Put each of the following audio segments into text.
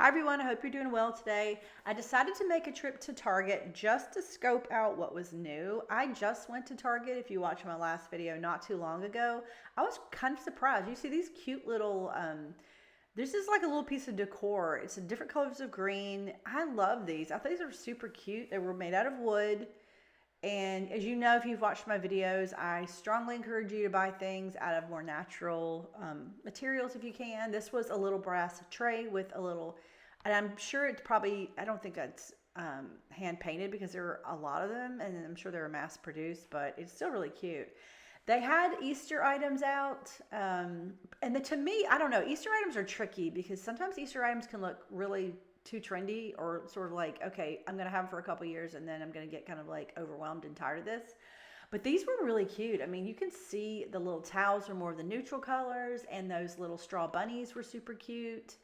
Hi everyone, I hope you're doing well today. I decided to make a trip to Target just to scope out what was new. I just went to Target, if you watched my last video not too long ago. I was kind of surprised. You see these cute little, this is like a little piece of decor. It's different colors of green. I love these. I think these are super cute. They were made out of wood. And as you know, if you've watched my videos, I strongly encourage you to buy things out of more natural materials if you can. This was a little brass tray with a little, and I'm sure it's probably, I don't think it's hand painted because there are a lot of them, and I'm sure they were mass produced, but it's still really cute. They had Easter items out, to me, I don't know, Easter items are tricky because sometimes Easter items can look really too trendy or sort of like, okay, I'm going to have them for a couple years and then I'm going to get kind of like overwhelmed and tired of this. But these were really cute. I mean, you can see the little towels are more of the neutral colors and those little straw bunnies were super cute.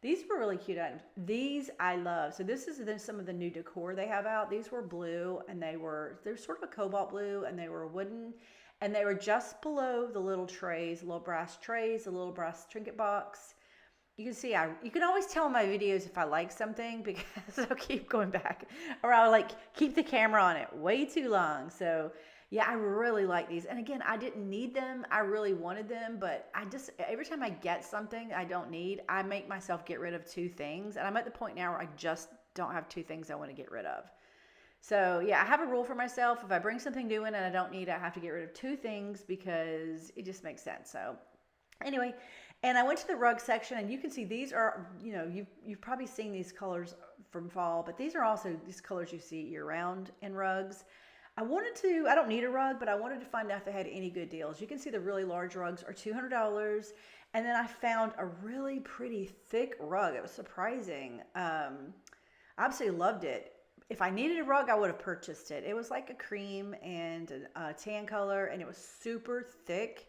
These were really cute items. These I love. So this is some of the new decor they have out. These were blue and they're sort of a cobalt blue and they were wooden and they were just below the little trays, little brass trays, the little brass trinket box. You can see, you can always tell in my videos if I like something because I'll keep going back or I'll like keep the camera on it way too long. So yeah, I really like these. And again, I didn't need them. I really wanted them, but every time I get something I don't need, I make myself get rid of two things. And I'm at the point now where I just don't have two things I want to get rid of. So yeah, I have a rule for myself. If I bring something new in and I don't need it, I have to get rid of two things because it just makes sense. So anyway, and I went to the rug section and you can see these are, you've probably seen these colors from fall, but these are also these colors you see year round in rugs. I don't need a rug, but I wanted to find out if they had any good deals. You can see the really large rugs are $200. And then I found a really pretty thick rug. It was surprising. I absolutely loved it. If I needed a rug, I would have purchased it. It was like a cream and a tan color and it was super thick.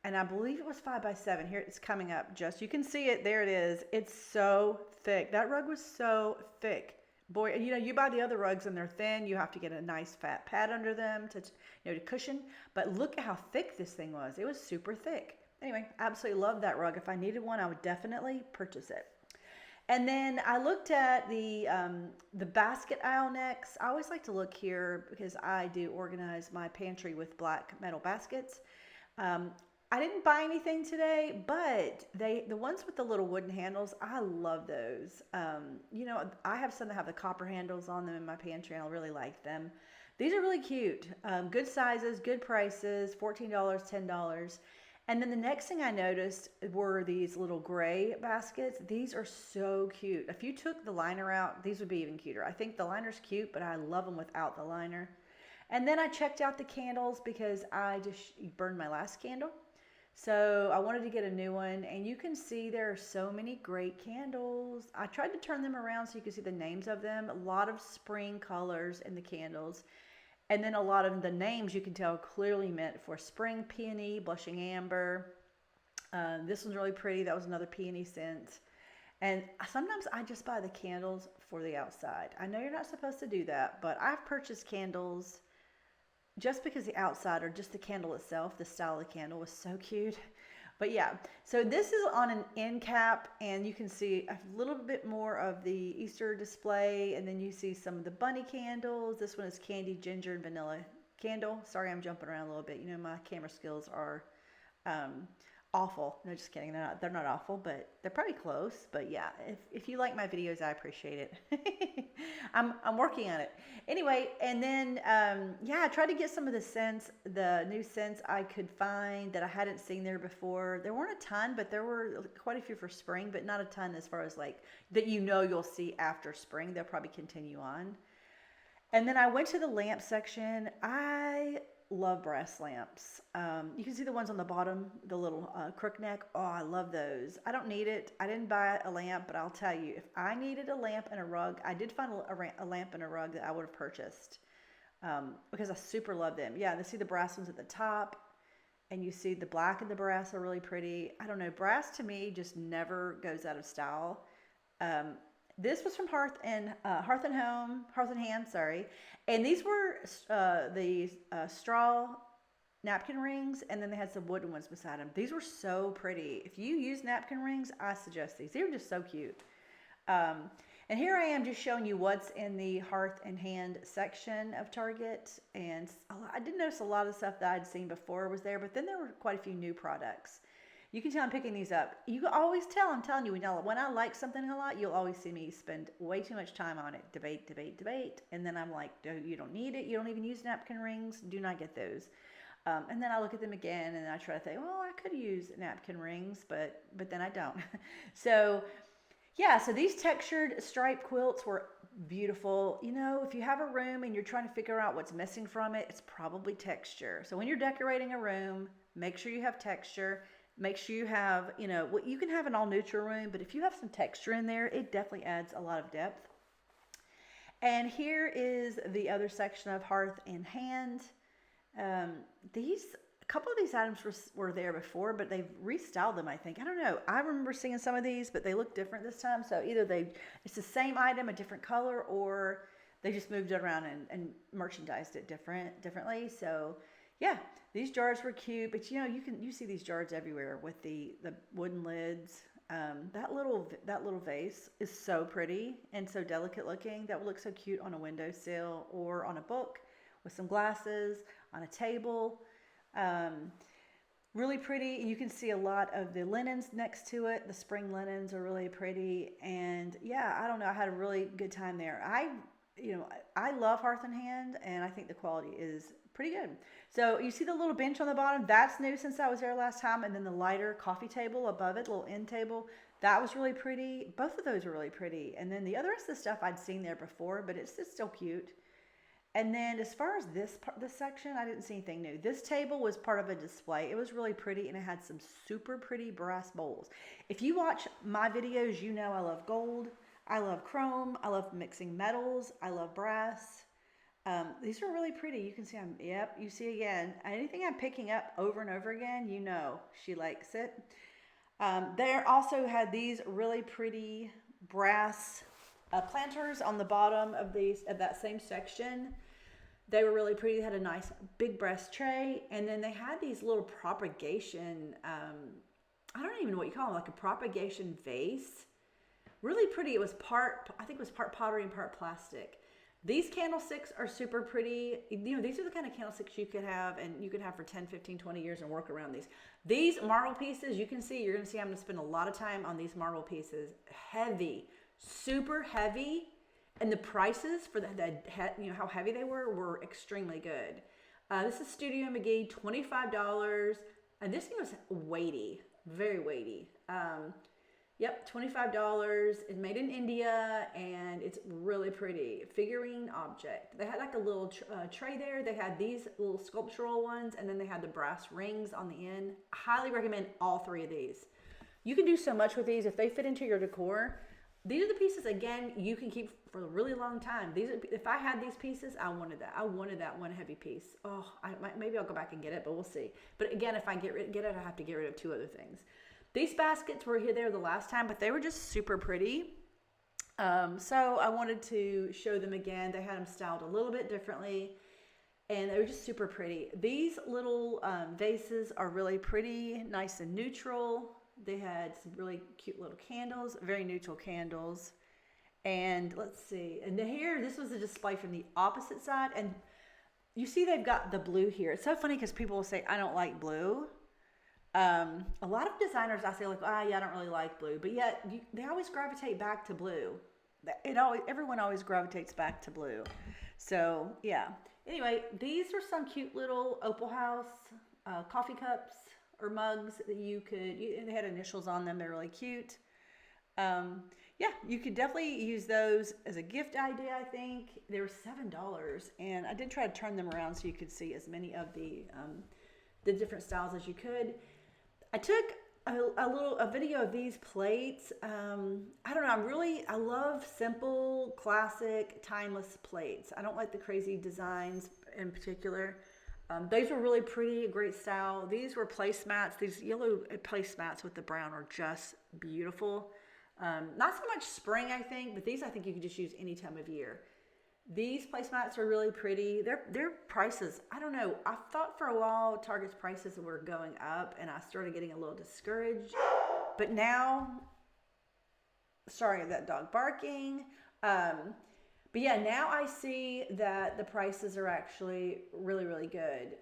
And I believe it was 5x7. Here it's coming up just, you can see it. There it is. It's so thick. That rug was so thick. Boy, you buy the other rugs and they're thin. You have to get a nice fat pad under them to cushion. But look at how thick this thing was. It was super thick. Anyway, absolutely love that rug. If I needed one, I would definitely purchase it. And then I looked at the basket aisle next. I always like to look here because I do organize my pantry with black metal baskets. I didn't buy anything today, but the ones with the little wooden handles, I love those. I have some that have the copper handles on them in my pantry, and I really like them. These are really cute. Good sizes, good prices, $14, $10. And then the next thing I noticed were these little gray baskets. These are so cute. If you took the liner out, these would be even cuter. I think the liner's cute, but I love them without the liner. And then I checked out the candles because I just burned my last candle. So I wanted to get a new one, and you can see there are so many great candles. I tried to turn them around so you can see the names of them. A lot of spring colors in the candles. And then a lot of the names you can tell clearly meant for spring peony, blushing amber. This one's really pretty. That was another peony scent. And sometimes I just buy the candles for the outside. I know you're not supposed to do that, but I've purchased candles just because the outside or just the candle itself, the style of the candle was so cute. But yeah, so this is on an end cap and you can see a little bit more of the Easter display, and then you see some of the bunny candles. This one is candy, ginger, and vanilla candle. Sorry, I'm jumping around a little bit. My camera skills are awful. No, just kidding. They're not awful, but they're probably close. But yeah, if you like my videos, I appreciate it. I'm working on it. Anyway, and then I tried to get some of the new scents I could find that I hadn't seen there before. There weren't a ton, but there were quite a few for spring, but not a ton as far as like that you'll see after spring. They'll probably continue on. And then I went to the lamp section. I love brass lamps. You can see the ones on the bottom, the little crook neck. Oh, I love those. I don't need it. I didn't buy a lamp, but I'll tell you, if I needed a lamp and a rug, I did find a lamp and a rug that I would have purchased because I super love them. Yeah, and see the brass ones at the top, and you see the black and the brass are really pretty. I don't know. Brass to me just never goes out of style. This was from Hearth and Hand, sorry. And these were the straw napkin rings, and then they had some wooden ones beside them. These were so pretty. If you use napkin rings, I suggest these. They were just so cute. Um, and here I am just showing you what's in the Hearth and Hand section of Target. And I did notice a lot of stuff that I'd seen before was there, but then there were quite a few new products. You can tell I'm picking these up. You can always tell, I'm telling you, when I like something a lot, you'll always see me spend way too much time on it. Debate, debate, debate. And then I'm like, you don't need it. You don't even use napkin rings. Do not get those. And then I look at them again and I try to think, well, I could use napkin rings, but then I don't. So yeah, so these textured striped quilts were beautiful. You know, if you have a room and you're trying to figure out what's missing from it, it's probably texture. So when you're decorating a room, make sure you have texture. Make sure you have, you know, you can have an all neutral room, but if you have some texture in there, it definitely adds a lot of depth. And here is the other section of Hearth and Hand. A couple of these items were there before, but they've restyled them, I think. I don't know. I remember seeing some of these, but they look different this time. So either it's the same item, a different color, or they just moved it around and merchandised it differently. So yeah, these jars were cute, but you know, you see these jars everywhere with the wooden lids. That little vase is so pretty and so delicate looking. That would look so cute on a windowsill or on a book with some glasses on a table. Really pretty. You can see a lot of the linens next to it. The spring linens are really pretty. And yeah, I don't know. I had a really good time there. I love Hearth and Hand, and I think the quality is pretty good. So you see the little bench on the bottom? That's new since I was there last time. And then the lighter coffee table above it, little end table, that was really pretty. Both of those are really pretty. And then the other rest of the stuff I'd seen there before, but it's still cute. And then as far as this section, I didn't see anything new. This table was part of a display. It was really pretty, and it had some super pretty brass bowls. If you watch my videos, you know I love gold. I love chrome. I love mixing metals. I love brass. These are really pretty. You can see you see again, anything I'm picking up over and over again, you know she likes it. There also had these really pretty brass planters on the bottom of that same section. They were really pretty. They had a nice big brass tray, and then they had these little propagation, I don't even know what you call them, like a propagation vase. Really pretty. It was I think it was part pottery and part plastic. These candlesticks are super pretty. You know, these are the kind of candlesticks you could have, and you could have for 10, 15, 20 years and work around these. These marble pieces, you're going to see I'm going to spend a lot of time on these marble pieces. Heavy, super heavy, and the prices for how heavy they were extremely good. This is Studio McGee, $25, and this thing was weighty, very weighty. Yep, $25. It's made in India, and it's really pretty. Figurine object. They had like a little tray there. They had these little sculptural ones, and then they had the brass rings on the end. I highly recommend all three of these. You can do so much with these if they fit into your decor. These are the pieces, again, you can keep for a really long time. If I had these pieces, I wanted that. I wanted that one heavy piece. Oh, maybe I'll go back and get it, but we'll see. But again, if I get it, I have to get rid of two other things. These baskets were there the last time, but they were just super pretty. So I wanted to show them again. They had them styled a little bit differently, and they were just super pretty. These little vases are really pretty, nice and neutral. They had some really cute little candles, very neutral candles. And let's see. And here, this was a display from the opposite side. And you see they've got the blue here. It's so funny because people will say, I don't like blue. A lot of designers, I say, like, yeah, I don't really like blue. But yet, they always gravitate back to blue. Everyone always gravitates back to blue. So, yeah. Anyway, these are some cute little Opal House coffee cups or mugs that they had initials on them. They're really cute. Yeah, you could definitely use those as a gift idea, I think. They were $7, and I did try to turn them around so you could see as many of the different styles as you could. I took a video of these plates. I don't know, I love simple, classic, timeless plates. I don't like the crazy designs in particular. These were really pretty, a great style. These were placemats. These yellow placemats with the brown are just beautiful. Not so much spring, I think, but these I think you can just use any time of year. These placemats are really pretty. Their prices, I don't know. I thought for a while Target's prices were going up, and I started getting a little discouraged. But now Sorry, that dog barking. But yeah, now I see that the prices are actually really, really good.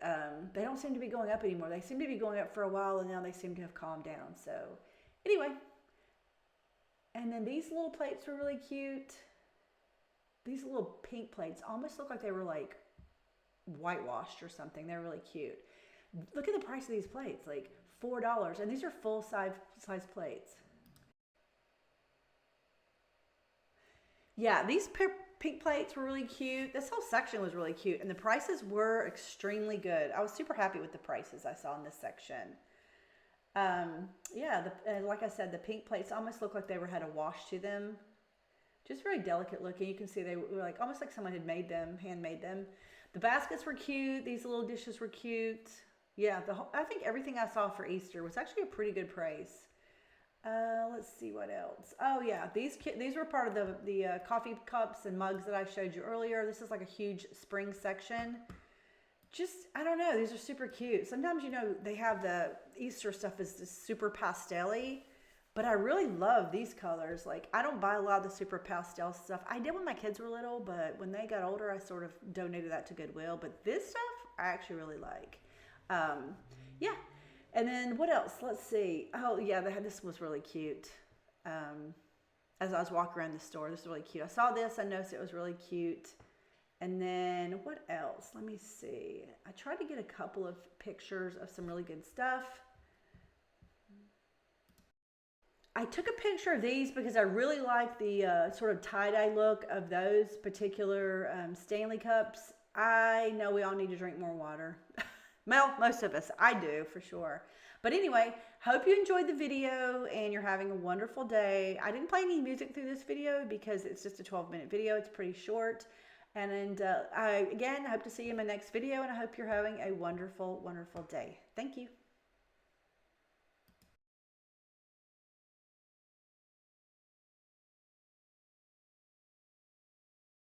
They don't seem to be going up anymore. They seem to be going up for a while, and now they seem to have calmed down. So anyway, and then these little plates were really cute. These little pink plates almost look like they were like whitewashed or something. They're really cute. Look at the price of these plates, like $4, and these are full size plates. Yeah, these pink plates were really cute. This whole section was really cute, and the prices were extremely good. I was super happy with the prices I saw in this section. Yeah, like I said, the pink plates almost look like they had a wash to them. Just very delicate looking. You can see they were like almost like someone had made them, handmade them. The baskets were cute. These little dishes were cute. Yeah, I think everything I saw for Easter was actually a pretty good price. Let's see what else. Oh yeah, these were part of the coffee cups and mugs that I showed you earlier. This is like a huge spring section. Just, I don't know, these are super cute. Sometimes, you know, they have the Easter stuff is just super pastel-y, but I really love these colors. Like, I don't buy a lot of the super pastel stuff. I did when my kids were little, but when they got older, I sort of donated that to Goodwill. But this stuff, I actually really like. Yeah. And then what else? Let's see. Oh, yeah, this was really cute. As I was walking around the store, this was really cute. I saw this. I noticed it was really cute. And then what else? Let me see. I tried to get a couple of pictures of some really good stuff. I took a picture of these because I really like the sort of tie-dye look of those particular Stanley cups. I know we all need to drink more water. Well, most of us. I do, for sure. But anyway, hope you enjoyed the video and you're having a wonderful day. I didn't play any music through this video because it's just a 12-minute video. It's pretty short. And I hope to see you in my next video, and I hope you're having a wonderful, wonderful day. Thank you.